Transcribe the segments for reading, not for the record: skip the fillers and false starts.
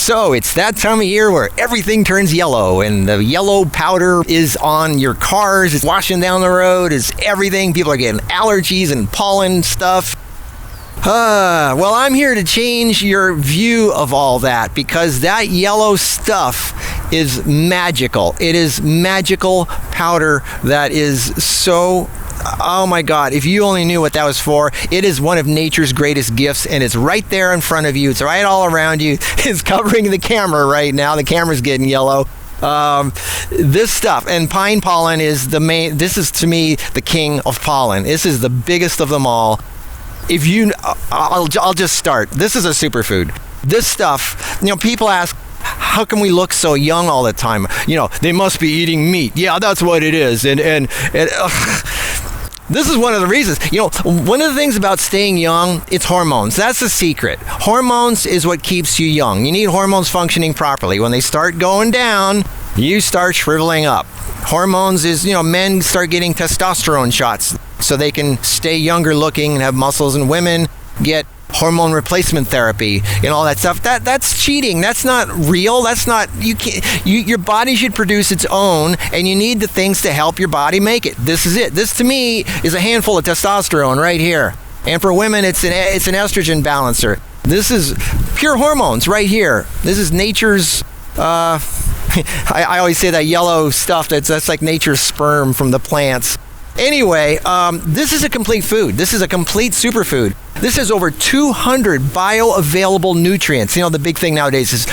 So it's that time of year where everything turns yellow, and the yellow powder is on your cars, it's washing down the road, it's everything. People are getting allergies and pollen stuff. Well, I'm here to change your view of all that, because that yellow stuff is magical. It is magical powder that is so... Oh my God, if you only knew what that was for. It is one of nature's greatest gifts, and it's right there in front of you. It's right all around you. It's covering the camera right now. The camera's getting yellow. This stuff, and pine pollen is the main, this is to me the king of pollen. This is the biggest of them all. If you, I'll just start. This is a superfood. This stuff, people ask, how can we look so young all the time? They must be eating meat. Yeah, that's what it is. And this is one of the reasons. One of the things about staying young, it's hormones. That's the secret. Hormones is what keeps you young. You need hormones functioning properly. When they start going down, you start shriveling up. Hormones is, men start getting testosterone shots so they can stay younger looking and have muscles, and women get hormone replacement therapy and all that stuff. That's cheating. That's not real. That's not, your body should produce its own, and you need the things to help your body make it. This is it. This to me is a handful of testosterone right here. And for women, it's an estrogen balancer. This is pure hormones right here. This is nature's, I always say that yellow stuff, that's like nature's sperm from the plants. Anyway, this is a complete food. This is a complete superfood. This has over 200 bioavailable nutrients. The big thing nowadays is,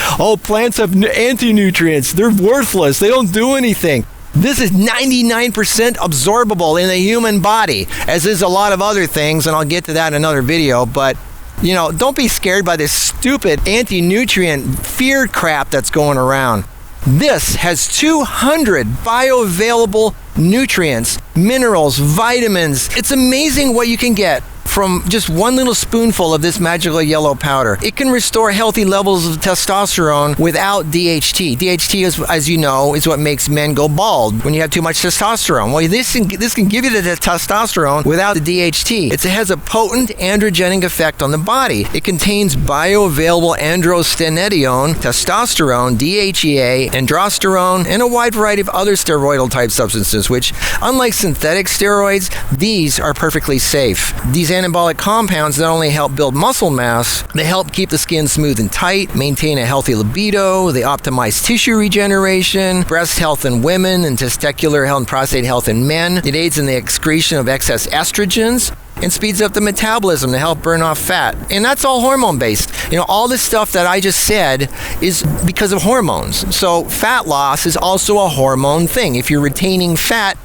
plants have anti-nutrients. They're worthless. They don't do anything. This is 99% absorbable in the human body, as is a lot of other things, and I'll get to that in another video. But, don't be scared by this stupid anti-nutrient fear crap that's going around. This has 200 bioavailable nutrients, minerals, vitamins. It's amazing what you can get from just one little spoonful of this magical yellow powder. It can restore healthy levels of testosterone without DHT. DHT, is, as you know, is what makes men go bald when you have too much testosterone. Well, this can give you the testosterone without the DHT. It has a potent androgenic effect on the body. It contains bioavailable androstenedione, testosterone, DHEA, androsterone, and a wide variety of other steroidal-type substances, which, unlike synthetic steroids, these are perfectly safe. These anabolic compounds not only help build muscle mass, they help keep the skin smooth and tight, maintain a healthy libido, they optimize tissue regeneration, breast health in women, and testicular health and prostate health in men. It aids in the excretion of excess estrogens and speeds up the metabolism to help burn off fat. And that's all hormone-based. All this stuff that I just said is because of hormones. So fat loss is also a hormone thing. If you're retaining fat,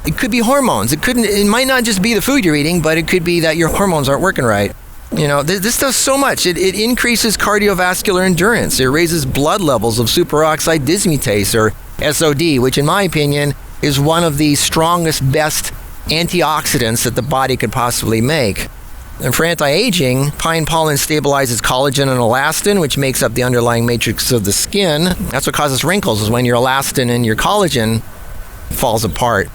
it could be hormones. It might not just be the food you're eating, but it could be that your hormones aren't working right. This does so much. It increases cardiovascular endurance. It raises blood levels of superoxide dismutase, or SOD, which in my opinion is one of the strongest, best antioxidants that the body could possibly make. And for anti-aging, pine pollen stabilizes collagen and elastin, which makes up the underlying matrix of the skin. That's what causes wrinkles, is when your elastin and your collagen falls apart.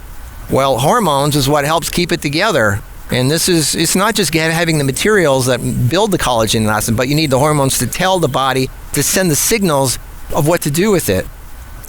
Well, hormones is what helps keep it together. And it's not just having the materials that build the collagen and elastin, but you need the hormones to tell the body to send the signals of what to do with it.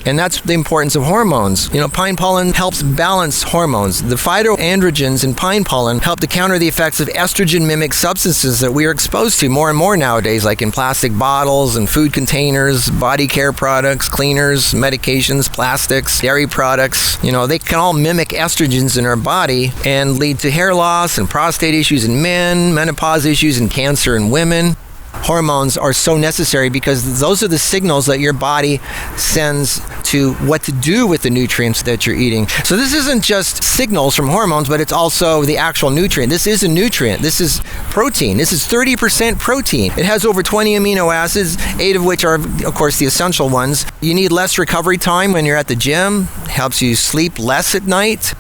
And that's the importance of hormones. Pine pollen helps balance hormones. The phyto-androgens in pine pollen help to counter the effects of estrogen-mimic substances that we are exposed to more and more nowadays, like in plastic bottles and food containers, body care products, cleaners, medications, plastics, dairy products. They can all mimic estrogens in our body and lead to hair loss and prostate issues in men, menopause issues and cancer in women. Hormones are so necessary because those are the signals that your body sends to what to do with the nutrients that you're eating. So this isn't just signals from hormones, but it's also the actual nutrient. This is a nutrient. This is protein. This is 30% protein. It has over 20 amino acids, 8 of which are, of course, the essential ones. You need less recovery time when you're at the gym. It helps you sleep less at night.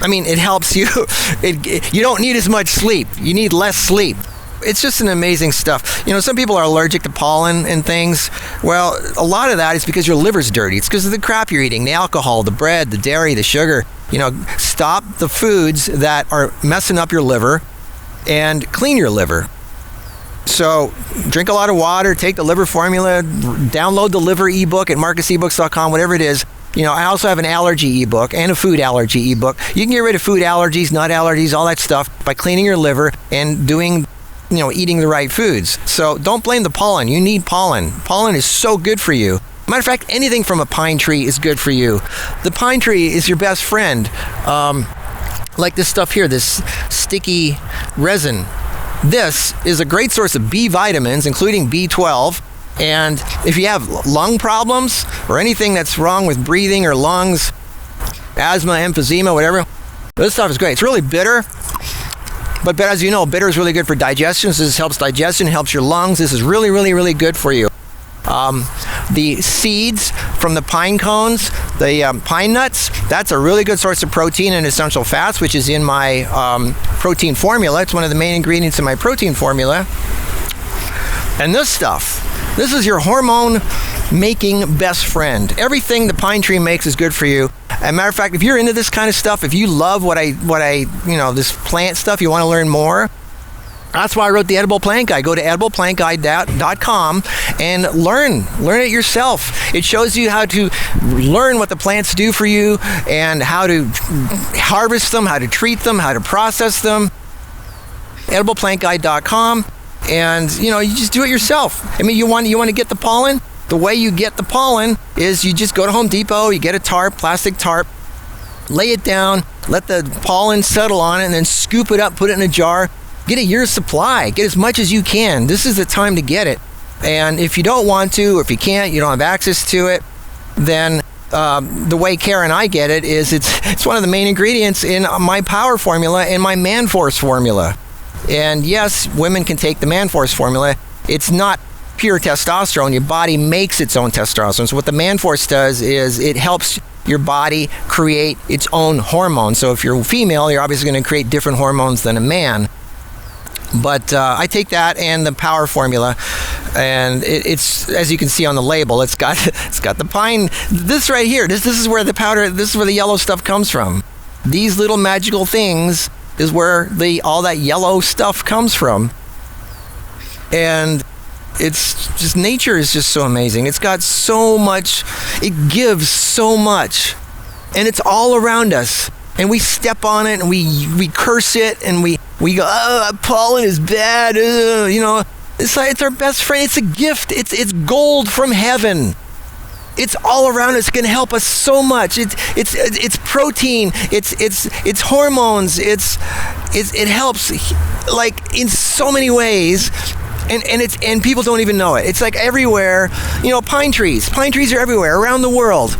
It helps you. You don't need as much sleep. You need less sleep. It's just an amazing stuff. Some people are allergic to pollen and things. Well, a lot of that is because your liver's dirty. It's because of the crap you're eating, the alcohol, the bread, the dairy, the sugar. Stop the foods that are messing up your liver and clean your liver. So drink a lot of water, take the liver formula, download the liver ebook at marcusebooks.com, whatever it is. I also have an allergy ebook and a food allergy ebook. You can get rid of food allergies, nut allergies, all that stuff by cleaning your liver and doing, eating the right foods. So don't blame the pollen. You need pollen. Pollen is so good for you. Matter of fact, anything from a pine tree is good for you. The pine tree is your best friend. Like this stuff here, this sticky resin. This is a great source of B vitamins, including B12. And if you have lung problems or anything that's wrong with breathing or lungs, asthma, emphysema, whatever, this stuff is great. It's really bitter. But as you know, bitter is really good for digestion. So this helps digestion, helps your lungs. This is really, really, really good for you. The seeds from the pine cones, the pine nuts, that's a really good source of protein and essential fats, which is in my protein formula. It's one of the main ingredients in my protein formula. And this stuff, this is your hormone-making best friend. Everything the pine tree makes is good for you. As a matter of fact, if you're into this kind of stuff, if you love what I this plant stuff, you want to learn more, that's why I wrote the Edible Plant Guide. Go to edibleplantguide.com and learn it yourself. It shows you how to learn what the plants do for you and how to harvest them, how to treat them, how to process them. edibleplantguide.com, and you just do it yourself. I mean, you want to get the pollen? The way you get the pollen is you just go to Home Depot, you get a tarp, plastic tarp, lay it down, let the pollen settle on it, and then scoop it up, put it in a jar. Get a year's supply. Get as much as you can. This is the time to get it. And if you don't want to, or if you can't, you don't have access to it, then the way Kara and I get it is it's one of the main ingredients in my power formula and my man force formula. And yes, women can take the man force formula. It's not pure testosterone. Your body makes its own testosterone. So what the man force does is it helps your body create its own hormones. So if you're female, you're obviously going to create different hormones than a man. But I take that and the power formula, and it's, as you can see on the label, it's got the pine. This right here, this is where the powder, this is where the yellow stuff comes from. These little magical things is where all that yellow stuff comes from. And it's just, nature is just so amazing. It's got so much, it gives so much, and it's all around us. And we step on it and we curse it and we go, oh, pollen is bad. It's our best friend. It's a gift. It's gold from heaven. It's all around us. It's going to help us so much. It's protein. It's hormones. It helps like in so many ways. And people don't even know it. It's like everywhere. Pine trees. Pine trees are everywhere around the world,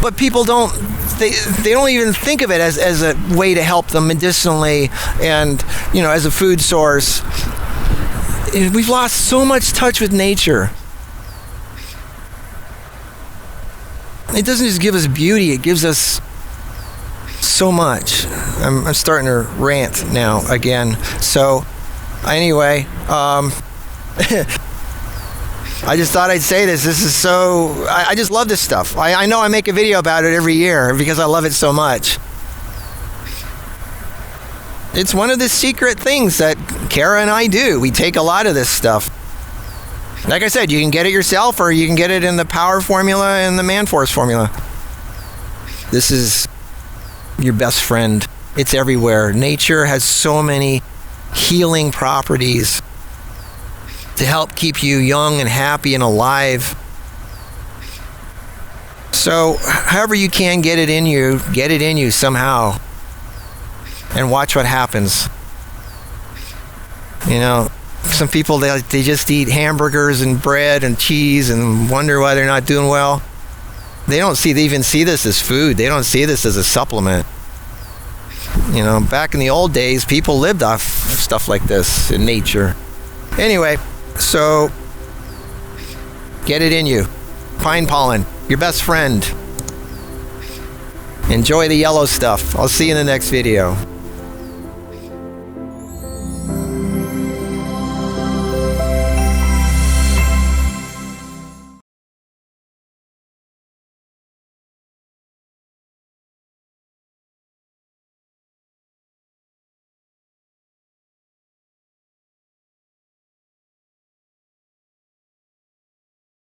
but people don't. They don't even think of it as a way to help them medicinally and as a food source. We've lost so much touch with nature. It doesn't just give us beauty, it gives us so much. I'm starting to rant now again. So anyway, I just thought I'd say this. This is so... I just love this stuff. I know I make a video about it every year because I love it so much. It's one of the secret things that Kara and I do. We take a lot of this stuff. Like I said, you can get it yourself or you can get it in the power formula and the man force formula. This is your best friend. It's everywhere. Nature has so many healing properties to help keep you young and happy and alive. So, however you can get it in you somehow. And watch what happens. Some people, they just eat hamburgers and bread and cheese and wonder why they're not doing well. They even see this as food. They don't see this as a supplement. Back in the old days, people lived off stuff like this in nature. Anyway, so get it in you. Pine pollen, your best friend. Enjoy the yellow stuff. I'll see you in the next video.